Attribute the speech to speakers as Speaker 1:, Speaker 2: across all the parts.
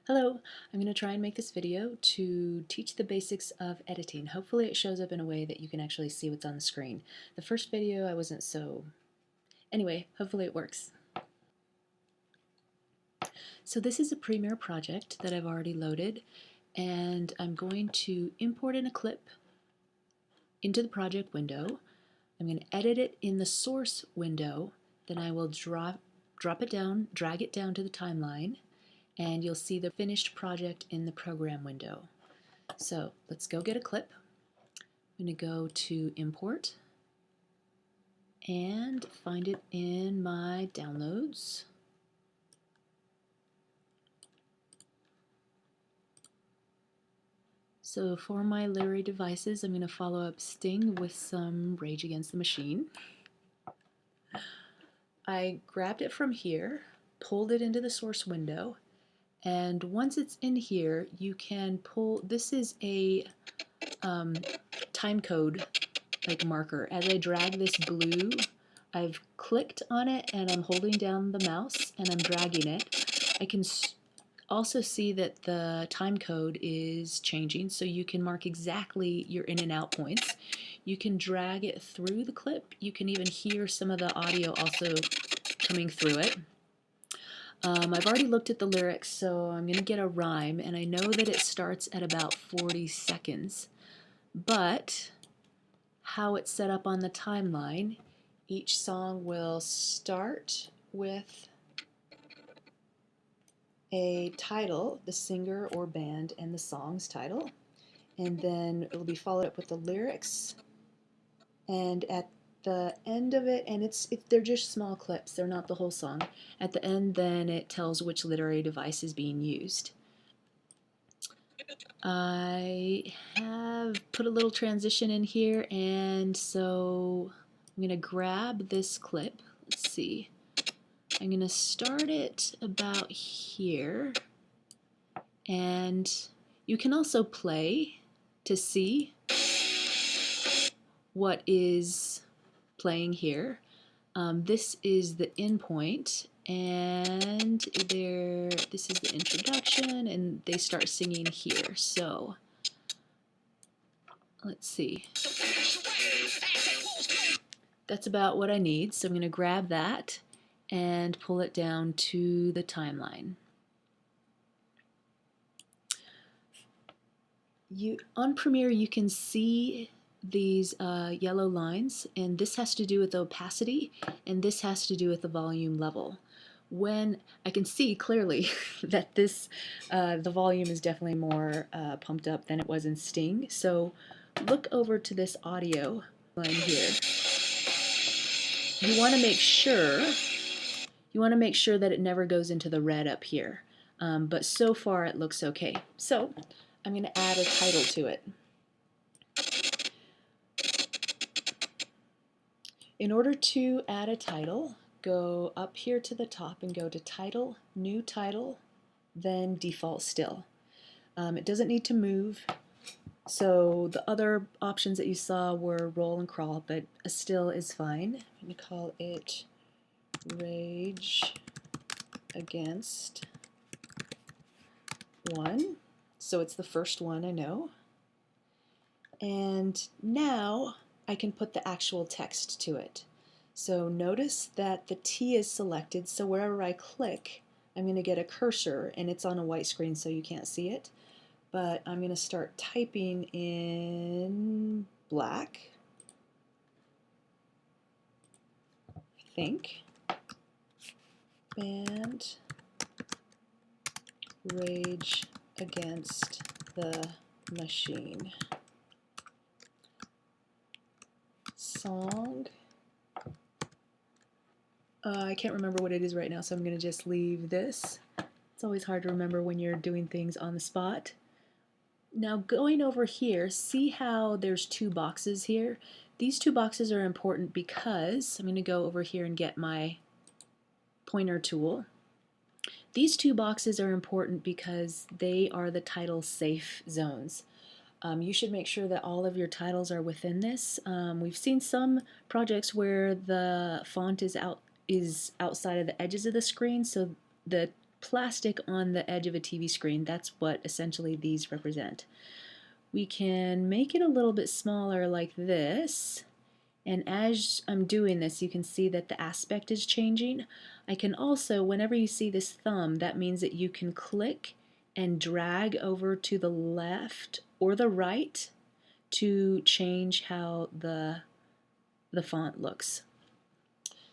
Speaker 1: Hello, I'm going to try and make this video to teach the basics of editing. Hopefully it shows up in a way that you can actually see what's on the screen. The first video I wasn't so... Anyway, hopefully it works. So this is a Premiere project that I've already loaded, and I'm going to import in a clip into the project window. I'm going to edit it in the source window, then I will drop it down, drag it down to the timeline, and you'll see the finished project in the program window. So let's go get a clip. I'm going to go to import and find it in my downloads. So for my literary devices, I'm going to follow up Sting with some Rage Against the Machine. I grabbed it from here, pulled it into the source window, and once it's in here, you can pull, this is a time code like marker. As I drag this blue, I've clicked on it and I'm holding down the mouse and I'm dragging it. I can also see that the time code is changing, so you can mark exactly your in and out points. You can drag it through the clip. You can even hear some of the audio also coming through it. I've already looked at the lyrics, so I'm going to get a rhyme, and I know that it starts at about 40 seconds. But how it's set up on the timeline, each song will start with a title, the singer or band and the song's title, and then it will be followed up with the lyrics, and at the end of it, and they're just small clips, they're not the whole song. At the end, then it tells which literary device is being used. I have put a little transition in here, and so I'm going to grab this clip. Let's see. I'm going to start it about here, and you can also play to see what is playing here. This is the in point, and this is the introduction, and they start singing here. So let's see. That's about what I need, so I'm going to grab that and pull it down to the timeline. On Premiere, you can see these yellow lines, and this has to do with opacity, and this has to do with the volume level. When I can see clearly that the volume is definitely more pumped up than it was in Sting, so look over to this audio line here. You want to make sure that it never goes into the red up here, but so far it looks okay. So I'm going to add a title to it. In order to add a title, go up here to the top and go to Title, New Title, then Default Still. It doesn't need to move, so the other options that you saw were roll and crawl, but a still is fine. I'm going to call it Rage Against One. So it's the first one I know. And now I can put the actual text to it. So notice that the T is selected, so wherever I click, I'm going to get a cursor, and it's on a white screen so you can't see it. But I'm going to start typing in black, I think, and Rage Against the Machine. Song. I can't remember what it is right now, so I'm going to just leave this. It's always hard to remember when you're doing things on the spot. Now going over here, see how there's two boxes here? These two boxes are important because I'm going to go over here and get my pointer tool. These two boxes are important because they are the title safe zones. You should make sure that all of your titles are within this. We've seen some projects where the font is outside of the edges of the screen, so the plastic on the edge of a TV screen. That's what essentially these represent. We can make it a little bit smaller like this, and as I'm doing this you can see that the aspect is changing. I can also, whenever you see this thumb, that means that you can click and drag over to the left or the right to change how the font looks.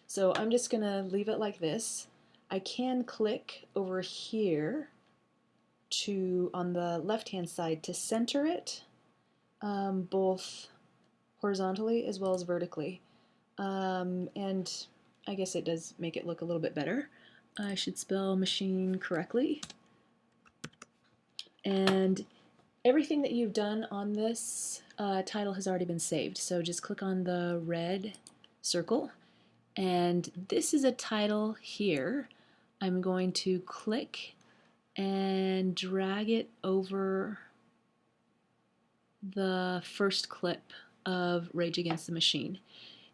Speaker 1: So I'm just going to leave it like this. I can click over here to, on the left hand side, to center it, both horizontally as well as vertically. And I guess it does make it look a little bit better. I should spell machine correctly. And everything that you've done on this title has already been saved. So just click on the red circle. And this is a title here. I'm going to click and drag it over the first clip of Rage Against the Machine.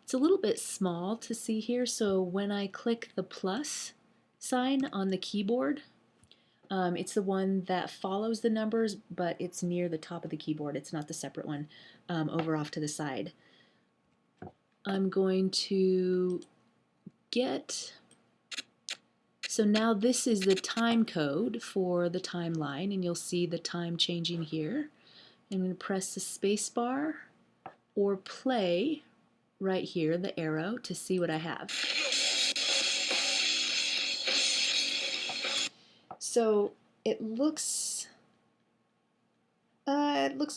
Speaker 1: It's a little bit small to see here, so when I click the plus sign on the keyboard, it's the one that follows the numbers, but it's near the top of the keyboard. It's not the separate one over off to the side. I'm going to so now this is the time code for the timeline, and you'll see the time changing here. I'm going to press the space bar or play right here, the arrow, to see what I have. So it looks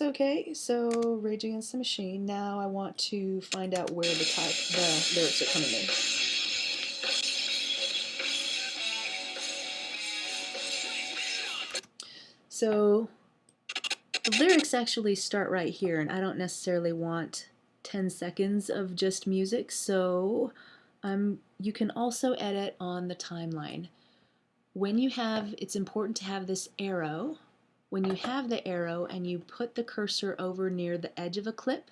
Speaker 1: okay. So Rage Against the Machine. Now I want to find out where the lyrics are coming in. So the lyrics actually start right here, and I don't necessarily want 10 seconds of just music, so you can also edit on the timeline. It's important to have this arrow. When you have the arrow and you put the cursor over near the edge of a clip,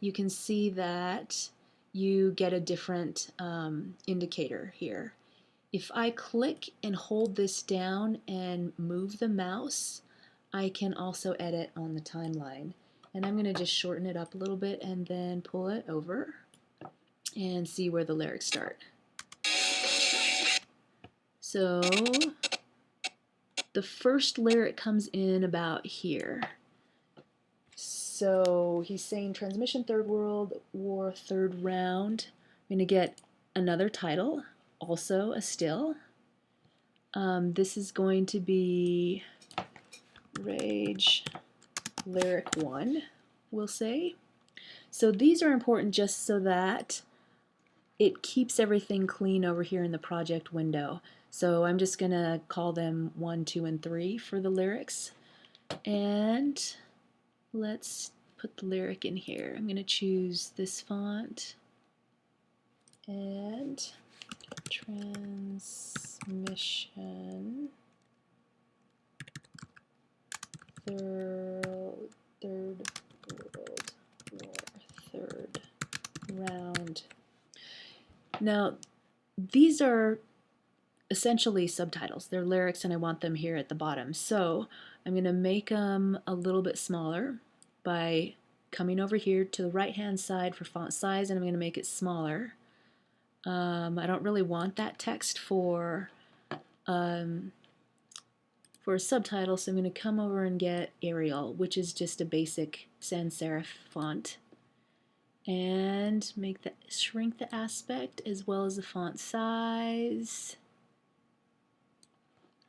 Speaker 1: you can see that you get a different indicator here. If I click and hold this down and move the mouse, I can also edit on the timeline. And I'm going to just shorten it up a little bit and then pull it over and see where the lyrics start. So the first lyric comes in about here. So he's saying transmission, Third World War, third round. I'm going to get another title, also a still. This is going to be Rage Lyric 1, we'll say. So these are important just so that it keeps everything clean over here in the project window. So I'm just going to call them 1, 2, and 3 for the lyrics. And let's put the lyric in here. I'm going to choose this font and transmission. Third World War, third round. Now, these are essentially subtitles. They're lyrics, and I want them here at the bottom. So I'm going to make them a little bit smaller by coming over here to the right-hand side for font size, and I'm going to make it smaller. I don't really want that text for a subtitle, so I'm going to come over and get Arial, which is just a basic sans serif font, and shrink the aspect as well as the font size.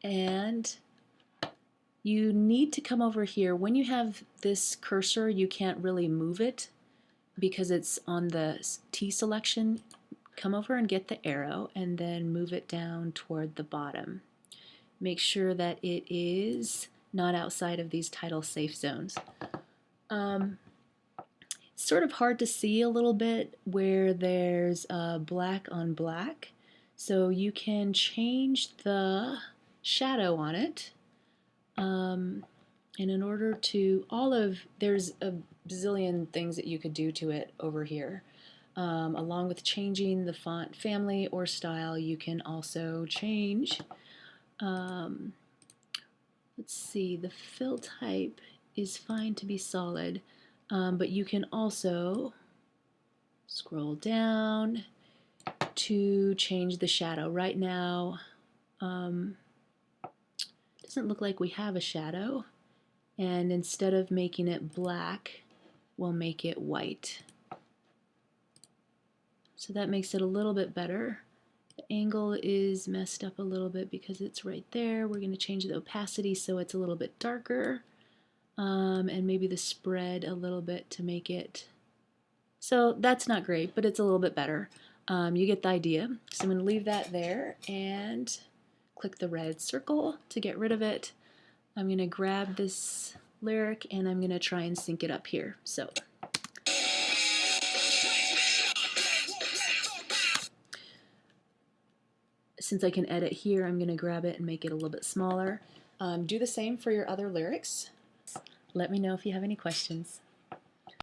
Speaker 1: And you need to come over here. When you have this cursor, you can't really move it because it's on the T selection. Come over and get the arrow and then move it down toward the bottom. Make sure that it is not outside of these title safe zones. It's sort of hard to see a little bit where there's black on black, so you can change the shadow on it. And in order to, there's a bazillion things that you could do to it over here. Along with changing the font family or style, you can also change Um, let's see, the fill type is fine to be solid, but you can also scroll down to change the shadow. Right now, it doesn't look like we have a shadow, and instead of making it black, we'll make it white. So that makes it a little bit better. The angle is messed up a little bit because it's right there. We're going to change the opacity so it's a little bit darker, and maybe the spread a little bit to make it. So that's not great, but it's a little bit better. You get the idea. So I'm going to leave that there and click the red circle to get rid of it. I'm going to grab this lyric and I'm going to try and sync it up here. So since I can edit here, I'm going to grab it and make it a little bit smaller. Do the same for your other lyrics. Let me know if you have any questions.